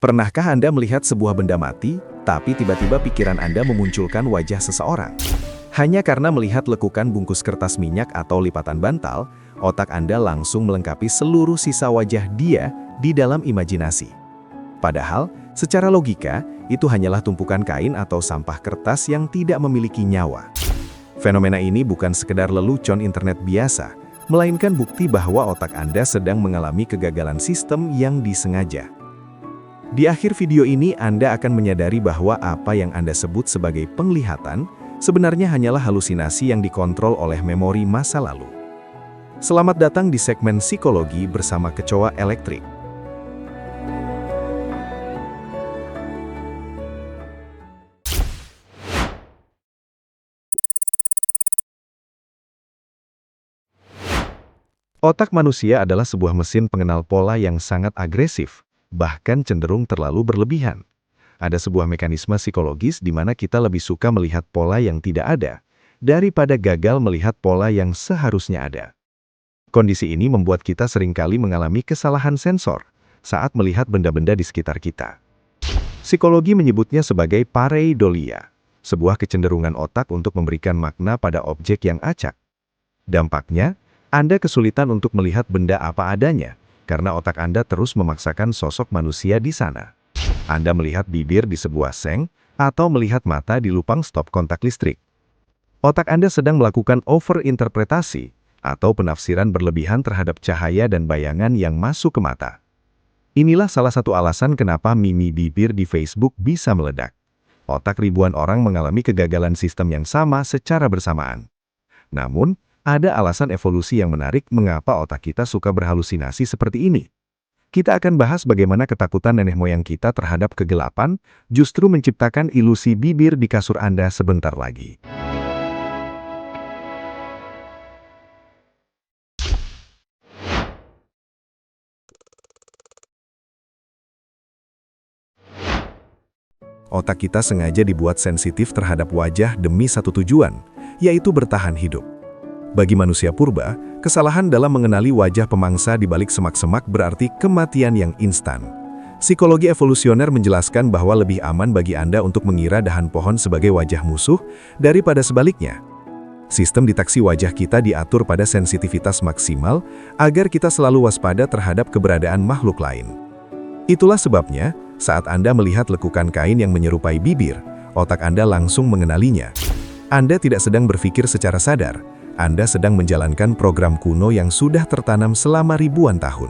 Pernahkah Anda melihat sebuah benda mati, tapi tiba-tiba pikiran Anda memunculkan wajah seseorang? Hanya karena melihat lekukan bungkus kertas minyak atau lipatan bantal, otak Anda langsung melengkapi seluruh sisa wajah dia di dalam imajinasi. Padahal, secara logika, itu hanyalah tumpukan kain atau sampah kertas yang tidak memiliki nyawa. Fenomena ini bukan sekedar lelucon internet biasa, melainkan bukti bahwa otak Anda sedang mengalami kegagalan sistem yang disengaja. Di akhir video ini Anda akan menyadari bahwa apa yang Anda sebut sebagai penglihatan sebenarnya hanyalah halusinasi yang dikontrol oleh memori masa lalu. Selamat datang di segmen psikologi bersama Kecoa Elektrik. Otak manusia adalah sebuah mesin pengenal pola yang sangat agresif, bahkan cenderung terlalu berlebihan. Ada sebuah mekanisme psikologis di mana kita lebih suka melihat pola yang tidak ada, daripada gagal melihat pola yang seharusnya ada. Kondisi ini membuat kita seringkali mengalami kesalahan sensor saat melihat benda-benda di sekitar kita. Psikologi menyebutnya sebagai pareidolia, sebuah kecenderungan otak untuk memberikan makna pada objek yang acak. Dampaknya, Anda kesulitan untuk melihat benda apa adanya, karena otak Anda terus memaksakan sosok manusia di sana. Anda melihat bibir di sebuah seng, atau melihat mata di lubang stop kontak listrik. Otak Anda sedang melakukan overinterpretasi, atau penafsiran berlebihan terhadap cahaya dan bayangan yang masuk ke mata. Inilah salah satu alasan kenapa mimi bibir di Facebook bisa meledak. Otak ribuan orang mengalami kegagalan sistem yang sama secara bersamaan. Namun, ada alasan evolusi yang menarik mengapa otak kita suka berhalusinasi seperti ini. Kita akan bahas bagaimana ketakutan nenek moyang kita terhadap kegelapan justru menciptakan ilusi bibir di kasur Anda sebentar lagi. Otak kita sengaja dibuat sensitif terhadap wajah demi satu tujuan, yaitu bertahan hidup. Bagi manusia purba, kesalahan dalam mengenali wajah pemangsa di balik semak-semak berarti kematian yang instan. Psikologi evolusioner menjelaskan bahwa lebih aman bagi Anda untuk mengira dahan pohon sebagai wajah musuh daripada sebaliknya. Sistem deteksi wajah kita diatur pada sensitivitas maksimal agar kita selalu waspada terhadap keberadaan makhluk lain. Itulah sebabnya, saat Anda melihat lekukan kain yang menyerupai bibir, otak Anda langsung mengenalinya. Anda tidak sedang berpikir secara sadar. Anda sedang menjalankan program kuno yang sudah tertanam selama ribuan tahun.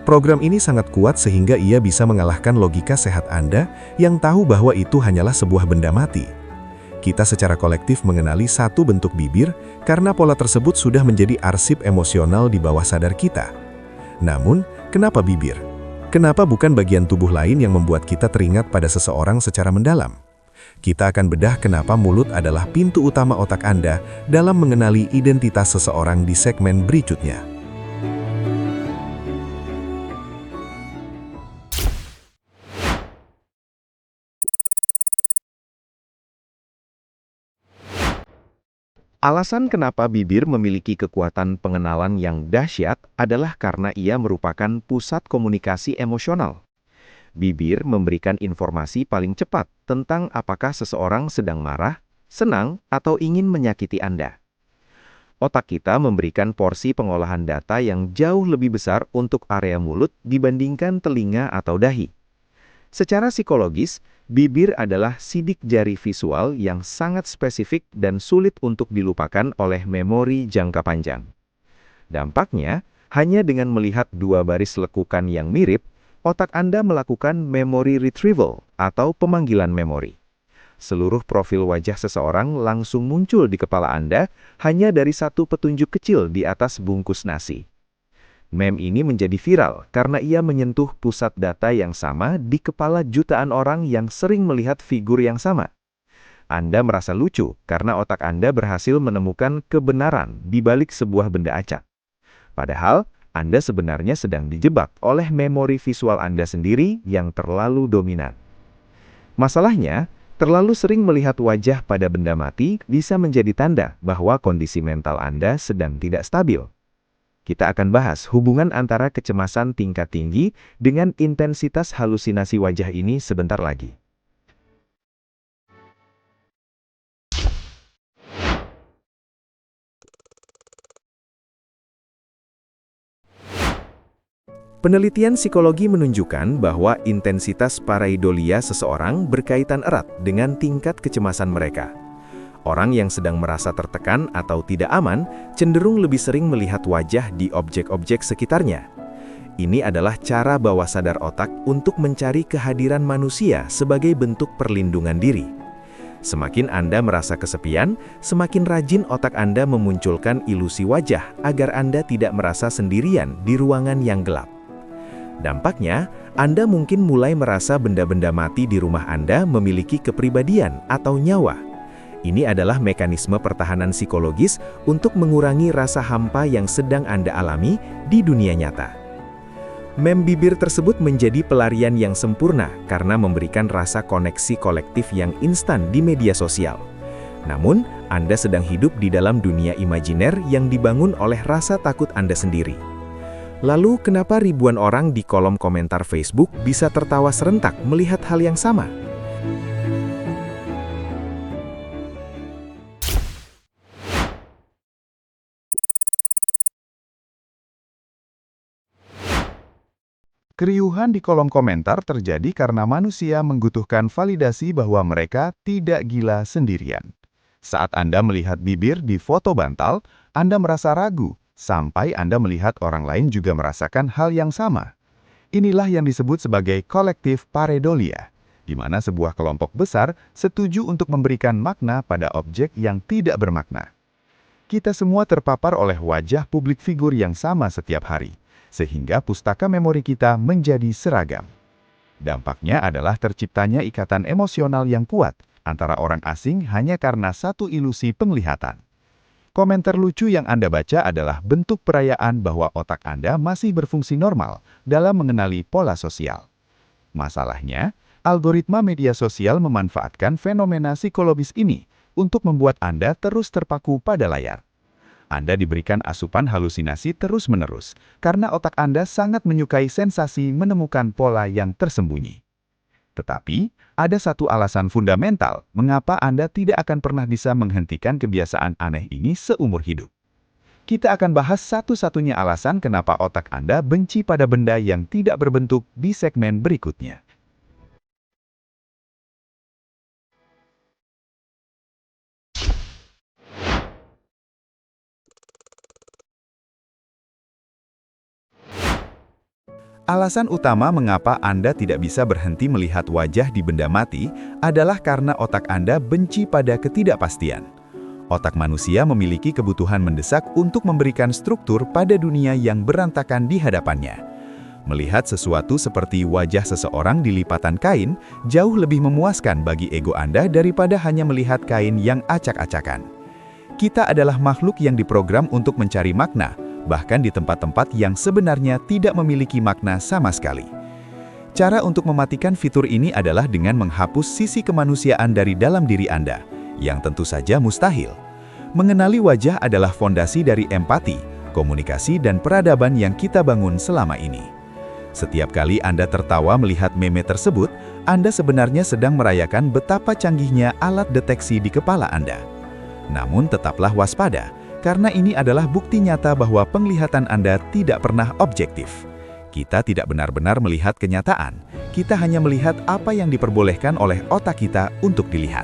Program ini sangat kuat sehingga ia bisa mengalahkan logika sehat Anda yang tahu bahwa itu hanyalah sebuah benda mati. Kita secara kolektif mengenali satu bentuk bibir karena pola tersebut sudah menjadi arsip emosional di bawah sadar kita. Namun, kenapa bibir? Kenapa bukan bagian tubuh lain yang membuat kita teringat pada seseorang secara mendalam? Kita akan bedah kenapa mulut adalah pintu utama otak Anda dalam mengenali identitas seseorang di segmen berikutnya. Alasan kenapa bibir memiliki kekuatan pengenalan yang dahsyat adalah karena ia merupakan pusat komunikasi emosional. Bibir memberikan informasi paling cepat tentang apakah seseorang sedang marah, senang, atau ingin menyakiti Anda. Otak kita memberikan porsi pengolahan data yang jauh lebih besar untuk area mulut dibandingkan telinga atau dahi. Secara psikologis, bibir adalah sidik jari visual yang sangat spesifik dan sulit untuk dilupakan oleh memori jangka panjang. Dampaknya, hanya dengan melihat dua baris lekukan yang mirip, otak Anda melakukan memory retrieval atau pemanggilan memori. Seluruh profil wajah seseorang langsung muncul di kepala Anda hanya dari satu petunjuk kecil di atas bungkus nasi. Meme ini menjadi viral karena ia menyentuh pusat data yang sama di kepala jutaan orang yang sering melihat figur yang sama. Anda merasa lucu karena otak Anda berhasil menemukan kebenaran di balik sebuah benda acak. Padahal, Anda sebenarnya sedang dijebak oleh memori visual Anda sendiri yang terlalu dominan. Masalahnya, terlalu sering melihat wajah pada benda mati bisa menjadi tanda bahwa kondisi mental Anda sedang tidak stabil. Kita akan bahas hubungan antara kecemasan tingkat tinggi dengan intensitas halusinasi wajah ini sebentar lagi. Penelitian psikologi menunjukkan bahwa intensitas pareidolia seseorang berkaitan erat dengan tingkat kecemasan mereka. Orang yang sedang merasa tertekan atau tidak aman cenderung lebih sering melihat wajah di objek-objek sekitarnya. Ini adalah cara bawah sadar otak untuk mencari kehadiran manusia sebagai bentuk perlindungan diri. Semakin Anda merasa kesepian, semakin rajin otak Anda memunculkan ilusi wajah agar Anda tidak merasa sendirian di ruangan yang gelap. Dampaknya, Anda mungkin mulai merasa benda-benda mati di rumah Anda memiliki kepribadian atau nyawa. Ini adalah mekanisme pertahanan psikologis untuk mengurangi rasa hampa yang sedang Anda alami di dunia nyata. Meme bibir tersebut menjadi pelarian yang sempurna karena memberikan rasa koneksi kolektif yang instan di media sosial. Namun, Anda sedang hidup di dalam dunia imajiner yang dibangun oleh rasa takut Anda sendiri. Lalu, kenapa ribuan orang di kolom komentar Facebook bisa tertawa serentak melihat hal yang sama? Keriuhan di kolom komentar terjadi karena manusia membutuhkan validasi bahwa mereka tidak gila sendirian. Saat Anda melihat bibir di foto bantal, Anda merasa ragu, sampai Anda melihat orang lain juga merasakan hal yang sama. Inilah yang disebut sebagai kolektif pareidolia, di mana sebuah kelompok besar setuju untuk memberikan makna pada objek yang tidak bermakna. Kita semua terpapar oleh wajah publik figur yang sama setiap hari, sehingga pustaka memori kita menjadi seragam. Dampaknya adalah terciptanya ikatan emosional yang kuat antara orang asing hanya karena satu ilusi penglihatan. Komentar lucu yang Anda baca adalah bentuk perayaan bahwa otak Anda masih berfungsi normal dalam mengenali pola sosial. Masalahnya, algoritma media sosial memanfaatkan fenomena psikologis ini untuk membuat Anda terus terpaku pada layar. Anda diberikan asupan halusinasi terus-menerus karena otak Anda sangat menyukai sensasi menemukan pola yang tersembunyi. Tetapi, ada satu alasan fundamental mengapa Anda tidak akan pernah bisa menghentikan kebiasaan aneh ini seumur hidup. Kita akan bahas satu-satunya alasan kenapa otak Anda benci pada benda yang tidak berbentuk di segmen berikutnya. Alasan utama mengapa Anda tidak bisa berhenti melihat wajah di benda mati adalah karena otak Anda benci pada ketidakpastian. Otak manusia memiliki kebutuhan mendesak untuk memberikan struktur pada dunia yang berantakan di hadapannya. Melihat sesuatu seperti wajah seseorang di lipatan kain jauh lebih memuaskan bagi ego Anda daripada hanya melihat kain yang acak-acakan. Kita adalah makhluk yang diprogram untuk mencari makna, bahkan di tempat-tempat yang sebenarnya tidak memiliki makna sama sekali. Cara untuk mematikan fitur ini adalah dengan menghapus sisi kemanusiaan dari dalam diri Anda, yang tentu saja mustahil. Mengenali wajah adalah fondasi dari empati, komunikasi, dan peradaban yang kita bangun selama ini. Setiap kali Anda tertawa melihat meme tersebut, Anda sebenarnya sedang merayakan betapa canggihnya alat deteksi di kepala Anda. Namun tetaplah waspada, karena ini adalah bukti nyata bahwa penglihatan Anda tidak pernah objektif. Kita tidak benar-benar melihat kenyataan, kita hanya melihat apa yang diperbolehkan oleh otak kita untuk dilihat.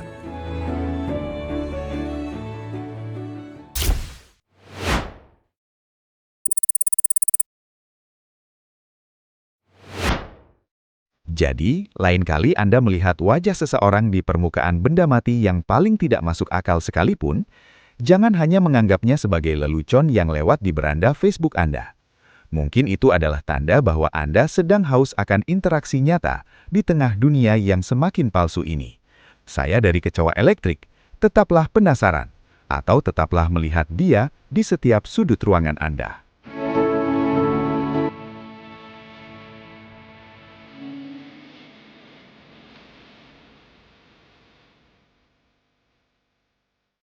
Jadi, lain kali Anda melihat wajah seseorang di permukaan benda mati yang paling tidak masuk akal sekalipun, jangan hanya menganggapnya sebagai lelucon yang lewat di beranda Facebook Anda. Mungkin itu adalah tanda bahwa Anda sedang haus akan interaksi nyata di tengah dunia yang semakin palsu ini. Saya dari Kecoa Elektrik, tetaplah penasaran, atau tetaplah melihat dia di setiap sudut ruangan Anda.